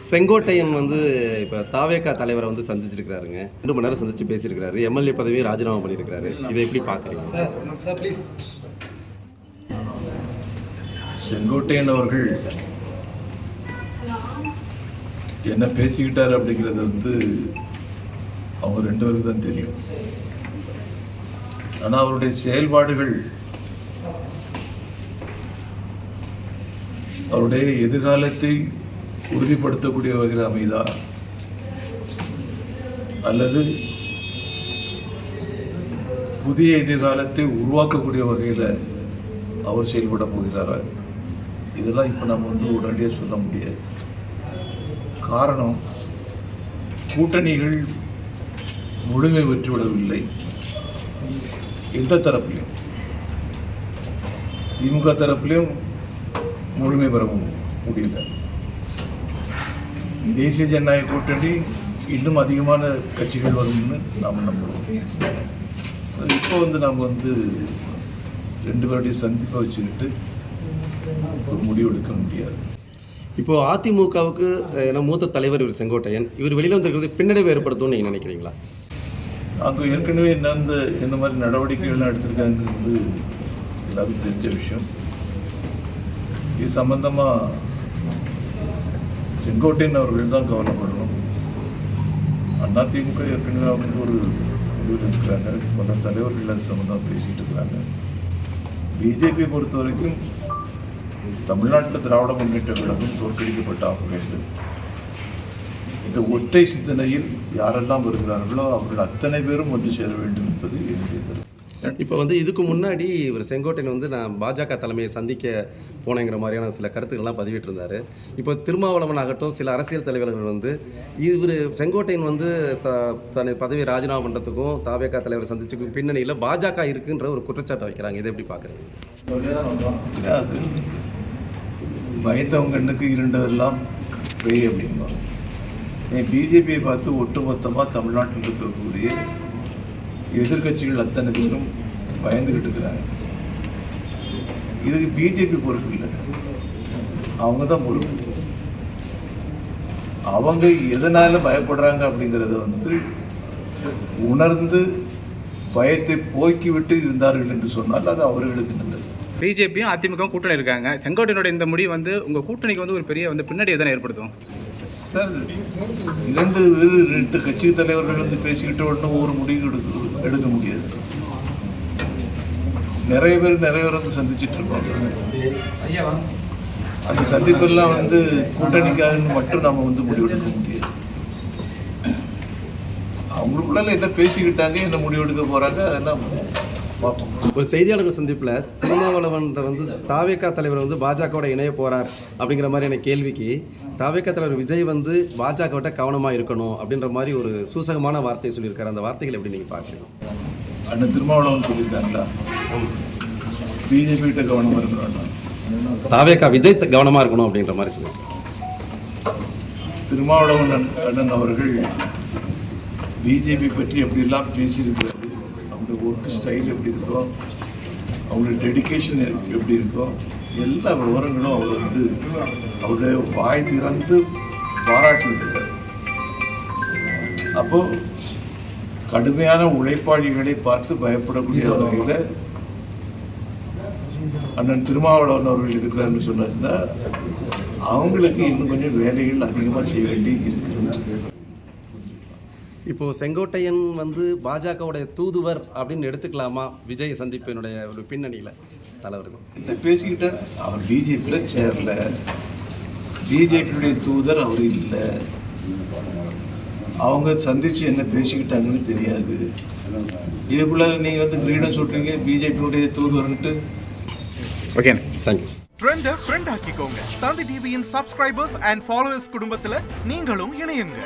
செங்கோட்டையன் வந்து இப்போ தாவேகா தலைவரை வந்து சந்திச்சிருக்கிறாருங்க. 2 மணி நேரம் சந்திச்சு பேசியிருக்கிறாரு. எம்எல்ஏ பதவியை ராஜினாமா பண்ணியிருக்கிறாரு. இதை எப்படி பார்க்குறீங்க? செங்கோட்டையன் அவர்கள் என்ன பேசிக்கிட்டார் அப்படிங்கிறது வந்து அவங்க 2 பேருக்கு தான் தெரியும். ஆனால் அவருடைய செயல்பாடுகள் அவருடைய எதிர்காலத்தை உறுதிப்படுத்தக்கூடிய வகையில் அமைதா அல்லது புதிய எதிர்காலத்தை உருவாக்கக்கூடிய வகையில் அவர் செயல்பட போகிறாரா, இதெல்லாம் இப்போ நம்ம வந்து உடனடியாக சொல்ல முடியாது. காரணம், கூட்டணிகள் முழுமை பெற்றுவிடவில்லை. எந்த தரப்புலையும், திமுக தரப்புலையும் முழுமை பெற முடியல. தேசிய ஜனநாயக கூட்டணி இன்னும் அதிகமான கட்சிகள் வரும்னு நாம் நம்புகிறோம். இப்போ வந்து நாம் வந்து 2 பேருடைய சந்திப்பை வச்சுக்கிட்டு ஒரு முடிவு எடுக்க முடியாது. இப்போ அதிமுகவுக்கு மூத்த தலைவர் இவர் செங்கோட்டையன், இவர் வெளியில் வந்திருக்கிறது பின்னடைவு ஏற்படுத்தும்னு நீங்கள் நினைக்கிறீங்களா? நாங்கள் ஏற்கனவே என்ன மாதிரி நடவடிக்கைகள்லாம் எடுத்திருக்காங்கிறது எல்லாருக்கும் தெரிஞ்ச விஷயம். இது சம்பந்தமாக செங்கோட்டையன் அவர்கள் தான் கவலைப்படணும். அதிமுக ஏற்கனவே அவங்க ஒரு முடிவில் இருக்கிறாங்க. பல தலைவர்கள் அது சம்பந்தமாக பேசிகிட்டு இருக்கிறாங்க. பிஜேபியை பொறுத்த வரைக்கும் தமிழ்நாட்டில் திராவிட முன்னேற்ற கழகம் தோற்கடிக்கப்பட்ட ஆக வேண்டும். இந்த ஒற்றை சிந்தனையில் யாரெல்லாம் வருகிறார்களோ அவர்கள் அத்தனை பேரும் ஒன்று சேர வேண்டும் என்பது என்னுடைய கருத்து. இப்போ வந்து இதுக்கு முன்னாடி ஒரு செங்கோட்டையன் வந்து நான் பாஜக தலைமையை சந்திக்க போனேங்கிற மாதிரியான சில கருத்துக்கள்லாம் பதிவிட்டிருந்தார். இப்போ திருமாவளவன் ஆகட்டும், சில அரசியல் தலைவர்கள் வந்து இவர் செங்கோட்டையன் வந்து தன் பதவியை ராஜினாமா பண்ணுறதுக்கும் தாவேகா தலைவரை சந்திச்சுக்கும் பின்னணியில் பாஜக இருக்குன்ற ஒரு குற்றச்சாட்டை வைக்கிறாங்க. இதை எப்படி பார்க்குறீங்க? அது பயந்தவங்க கண்ணுக்கு இருண்டதெல்லாம் பேய் அப்படிம்பாங்க. பிஜேபியை பார்த்து ஒட்டுமொத்தமாக தமிழ்நாட்டில் இருக்கக்கூடிய எதிர்கட்சிகள் அத்தனை பேரும் பயந்துக்கிட்டு இருக்கிறாங்க. இதுக்கு பிஜேபி பொறுப்பு இல்லை, அவங்க தான் பொறுப்பு. அவங்க எதனால பயப்படுறாங்க அப்படிங்கிறத வந்து உணர்ந்து பயத்தை போக்கிவிட்டு இருந்தார்கள் என்று சொன்னால் அது அவர்களுக்கு நல்லது. பிஜேபியும் அதிமுகவும் கூட்டணி இருக்காங்க. செங்கோட்டையனுடைய இந்த முடிவு வந்து உங்கள் கூட்டணிக்கு வந்து ஒரு பெரிய வந்து பின்னாடி எதனை ஏற்படுத்தும் சார்? 2 கட்சி தலைவர்கள் வந்து பேசிக்கிட்டு ஒன்றும் ஒரு முடிவு எடுக்க முடியாது. நிறைய பேர் வந்து சந்திச்சுட்டு இருப்பாங்க. அந்த சந்திப்பெல்லாம் வந்து கூட்டணிக்காக மட்டும் நம்ம வந்து முடிவெடுக்க முடியாது. அவங்களுக்குள்ள என்ன பேசிக்கிட்டாங்க, என்ன முடிவெடுக்க போறாங்க, அதெல்லாம் பார்ப்போம். ஒரு செய்தியாளர்கள் சந்திப்பில் திருமாவளவன் வந்து தாவேகா தலைவர் வந்து பாஜகவோட இணைய போகிறார் அப்படிங்கிற மாதிரியான கேள்விக்கு தாவேகா தலைவர் விஜய் வந்து பாஜகவோட கவனமாக இருக்கணும் அப்படின்ற மாதிரி ஒரு சூசகமான வார்த்தையை சொல்லியிருக்காரு. அந்த வார்த்தைகள் எப்படி நீங்கள் பார்க்குறீங்க? அண்ணன் திருமாவளவன் சொல்லியிருக்காங்களா பிஜேபி கிட்ட கவனமாக இருக்கணும், தாவேகா விஜய் கவனமாக இருக்கணும் அப்படின்ற மாதிரி சொல்லியிருக்காங்க. திருமாவளவன் அண்ணன் அவர்கள் பிஜேபி பற்றி எப்படிலாம் பேசியிருக்கிறாரு, அவங்களுடைய ஒர்க் ஸ்டைல் எப்படி இருக்கோ, அவங்களுடைய டெடிக்கேஷன் எப்படி இருக்கோ, எல்லா விவரங்களும் அவர் வந்து அவருடைய வாய் திறந்து பாராட்டியிருக்கிறார். அப்போது கடுமையான உழைப்பாளிகளை பார்த்து பயப்படக்கூடிய வகையில் அண்ணன் திருமாவளவன் அவர்கள் இருக்கிறாருன்னு சொன்னார்னா அவங்களுக்கு இன்னும் கொஞ்சம் வேலைகள் அதிகமாக செய்ய வேண்டி இருக்கிறது. இப்போது செங்கோட்டையன் வந்து பாஜகவுடைய தூதுவர் அப்படின்னு எடுத்துக்கலாமா விஜய் சந்திப்பினுடைய ஒரு பின்னணியில் தலைவர் இந்த பேசிக்கிட்டார்? அவர் பிஜேபியில் சேரல, பிஜேபியுடைய தூதர் அவர் இல்லை. அவங்க சந்தித்து என்ன பேசிக்கிட்டாங்கன்னு தெரியாது. இதுக்குள்ள நீங்கள் வந்து கிரீடம் சொல்கிறீங்க பிஜேபியுடைய தூதுவர்ன்ட்டு. Okay, thank you. ட்ரெண்டை ஃப்ரெண்ட் ஆக்கிக்கோங்க. தந்தி டிவியின் சப்ஸ்கிரைபர்ஸ் அண்ட் ஃபாலோவர்ஸ் குடும்பத்தில் நீங்களும் இணையுங்க.